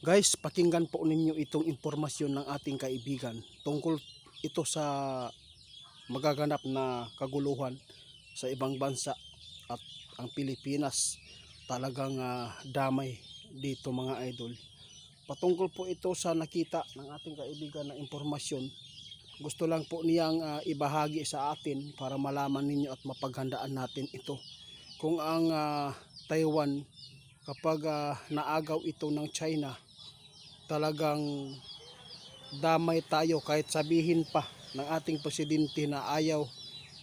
Guys, pakinggan po ninyo itong impormasyon ng ating kaibigan tungkol ito sa magaganap na kaguluhan sa ibang bansa at ang Pilipinas talagang damay dito mga idol. Patungkol po ito sa nakita ng ating kaibigan na impormasyon. Gusto lang po niyang ibahagi sa atin para malaman ninyo at mapaghandaan natin ito. Kung ang Taiwan kapag naagaw ito ng China, talagang damay tayo kahit sabihin pa ng ating presidente na ayaw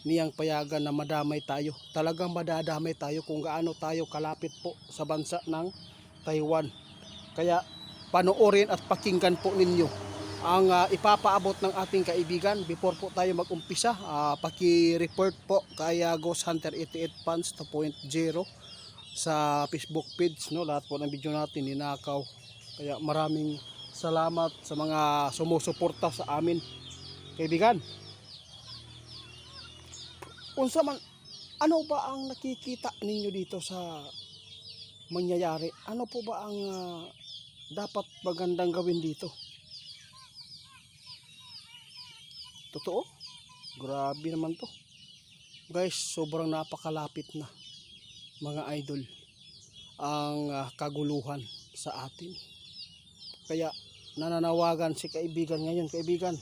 niyang payagan na madamay tayo. Talagang madadamay tayo kung gaano tayo kalapit po sa bansa ng Taiwan. Kaya panoorin at pakinggan po ninyo ang ipapaabot ng ating kaibigan. Before po tayo mag-umpisa, paki-report po kay Ghost Hunter 88 Fans 2.0 sa Facebook page, no? Lahat po ng video natin ninakaw. Kaya maraming salamat sa mga sumusuporta sa amin, kaibigan. Unsa man, ano ba ang nakikita ninyo dito sa mangyayari? Ano po ba ang dapat magandang gawin dito? Totoo? Grabe naman to. Guys, sobrang napakalapit na mga idol ang kaguluhan sa atin. Kaya nananawagan si kaibigan ngayon, kaibigan,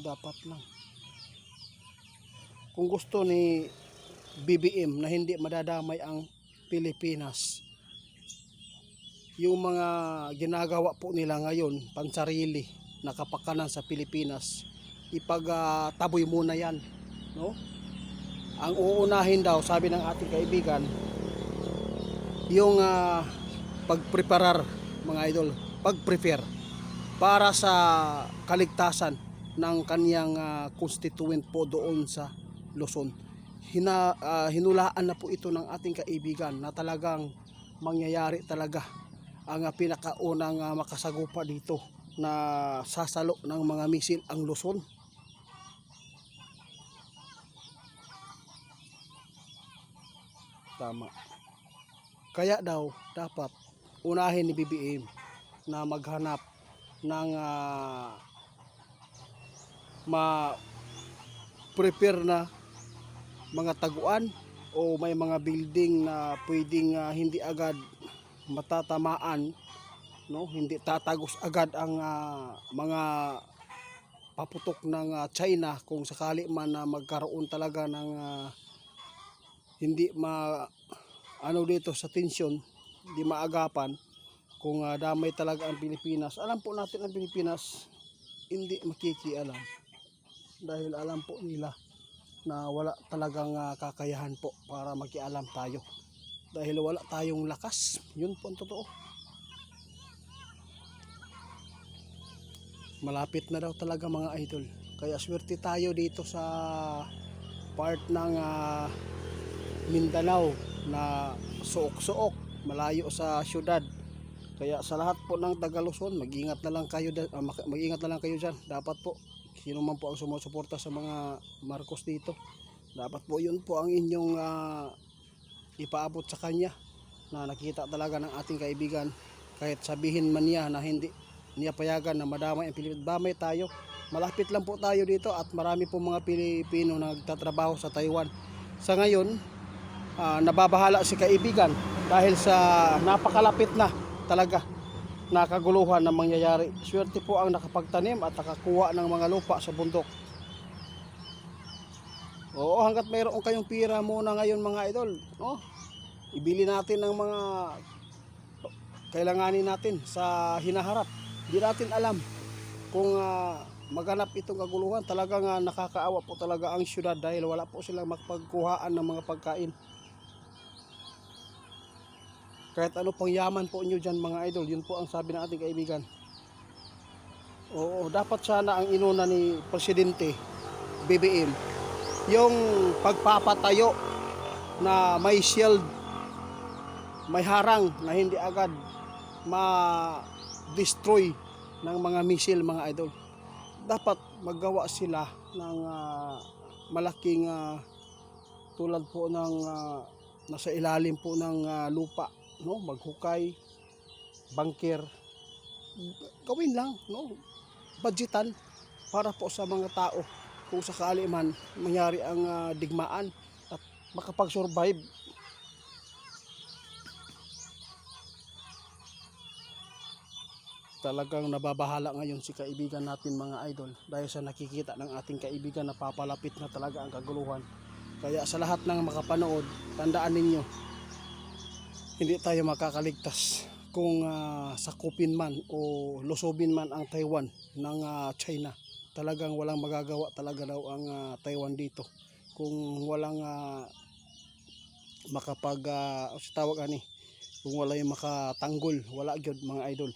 dapat lang kung gusto ni BBM na hindi madadamay ang Pilipinas, yung mga ginagawa po nila ngayon pansarili na kapakanan sa Pilipinas, ipagtaboy muna yan, no? Ang uunahin daw, sabi ng ating kaibigan, yung pagpreparar mga idol, pagprepare para sa kaligtasan ng kaniyang constituent po doon sa Luzon. Hinulaan na po ito ng ating kaibigan na talagang mangyayari talaga ang pinakaunang makasagupa dito na sasalo ng mga misil ang Luzon. Tama. Kaya daw dapat unahin ni BBM na maghanap ng ma-prepare na mga taguan o may mga building na pwedeng hindi agad matatamaan, no? Hindi tatagos agad ang mga paputok ng China kung sakali man na magkaroon talaga ng hindi ano dito sa tensyon, hindi maagapan. Kung damay talaga ang Pilipinas, alam po natin ang Pilipinas hindi makikialam dahil alam po nila na wala talagang kakayahan po para makialam tayo dahil wala tayong lakas. Yun po ang totoo. Malapit na daw talaga mga idol, kaya swerte tayo dito sa part ng Mindanao na suok-suok, malayo sa syudad. Kaya sa lahat po ng taga Luzon, mag-ingat na lang kayo, mag-ingat na lang kayo diyan. Dapat po sino man po ang sumusuporta sa mga Marcos dito, dapat po yun po ang inyong ipaabot sa kanya, na nakita talaga ng ating kaibigan kahit sabihin man niya na hindi niya payagan na madamay ang Pilipinas. Damay tayo, malapit lang po tayo dito at marami po mga Pilipino na nagtatrabaho sa Taiwan. Sa ngayon, nababahala si kaibigan dahil sa napakalapit na talaga na kaguluhan na mangyayari. Swerte po ang nakapagtanim at nakakuha ng mga lupa sa bundok. Oo, hanggat mayroon kayong pira muna ngayon mga idol, no? Ibili natin ng mga kailanganin natin sa hinaharap. Hindi natin alam kung maganap itong kaguluhan. Talagang nakakaawa po talaga ang syudad dahil wala po silang makapagkuhaan ng mga pagkain. Kahit ano pang yaman po nyo dyan mga idol, yun po ang sabi ng ating kaibigan. Oo, dapat sana ang inuna ni Presidente BBM yung pagpapatayo na may shield, may harang na hindi agad ma-destroy ng mga misil mga idol. Dapat maggawa sila ng malaking tulad po ng nasa ilalim po ng lupa, no, maghukay, bangker, gawin lang, no, budgetan para po sa mga tao kung sakali man mangyari ang digmaan at makapag-survive. Talagang nababahala ngayon si kaibigan natin mga idol dahil sa nakikita ng ating kaibigan na papalapit na talaga ang kaguluhan. Kaya sa lahat ng makapanood, tandaan ninyo, hindi tayo makakaligtas kung sakupin man o lusubin man ang Taiwan ng China. Talagang walang magagawa talaga daw ang Taiwan dito kung walang makapag tawag ani, kung wala yung makatanggol, wala gyud mga idol.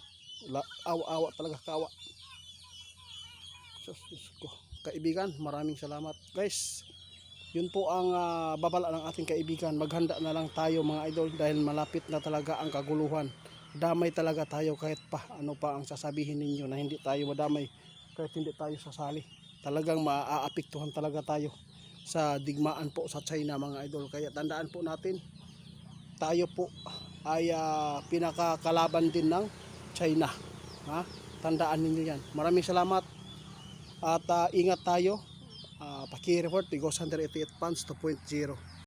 Awa-awa talaga, kawa. Diyos ko. Kaibigan, maraming salamat guys. Yun po ang babala ng ating kaibigan. Maghanda na lang tayo mga idol dahil malapit na talaga ang kaguluhan. Damay talaga tayo kahit pa ano pa ang sasabihin ninyo na hindi tayo madamay, kahit hindi tayo sasali. Talagang maaapektuhan talaga tayo sa digmaan po sa China mga idol. Kaya tandaan po natin, tayo po ay pinakakalaban din ng China. Ha? Tandaan niyo yan. Maraming salamat at ingat tayo. Paki-report Ghost Hunter 88 Fans 2.0.